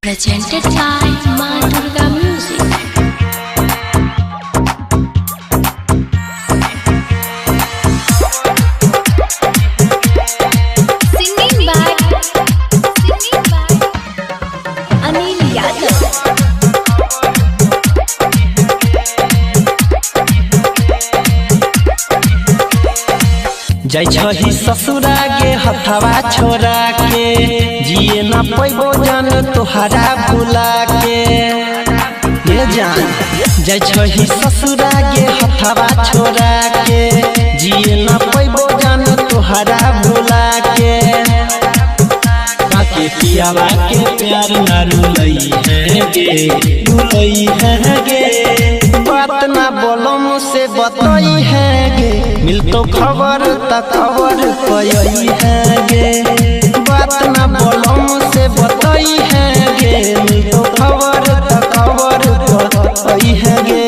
Presented by Ma Durga Music. Singing by Anil Yadav. जय छही ससुरा गे हथवा छोड़ा के जिए न पैबो जन तोहरा भुला के ये जान। जय छही ससुरा गे हथवा छोड़ा के जिए न पैबो जन तोहरा भुला के बाकी पियावा के प्यार न रुलई है गे बात ना बोलो मुझसे बताई है गे मिल तो खबर तक खबर पई है गे बात ना बोलो मुझसे बताई है गे मिल तो खबर तक खबर पई है गे।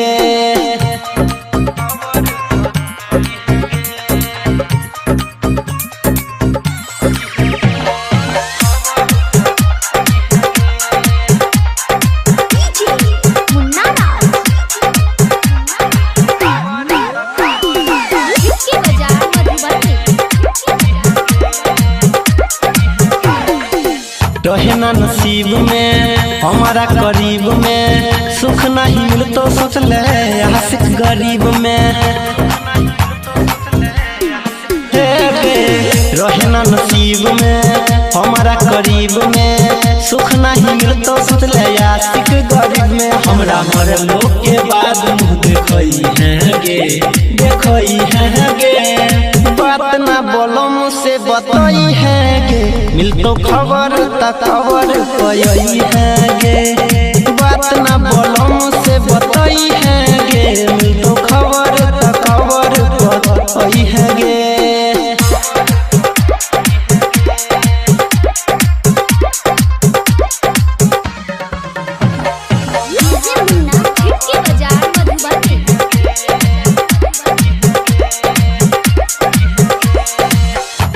रहे ना नसीब में हमारा करीब में सुख नहीं मिल तो सोच ले आशिक गरीब में रहे ना नसीब में हमारा करीब में सुख नहीं मिल तो सोच ले आशिक गरीब में हमरा मरलो के बाद मुँह देखई है गे बात ना बोलो मुझसे बताई है गे मिल तो खबर तक खबर पई है गे बात ना बोलो मुझसे बताई है गे मिल तो खबर तक खबर पई है गे।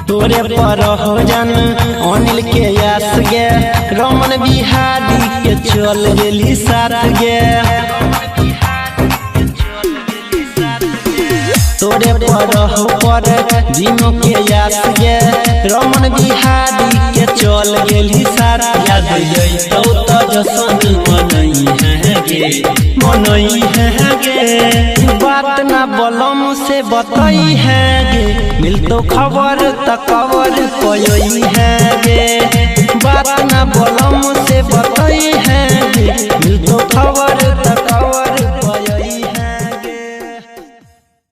तोरे पर हो जान अनिल के यास गे रमन बिहारी के चल गेली साथ गे तोरे पर हो पर दिनों के यास गे रमन बिहारी के चल गेली साथ याद जइतो तो जसन मनई है गे बात ना बोलो मुझसे बताई है गे मिल तो खबर तक खबर पई है गे बात ना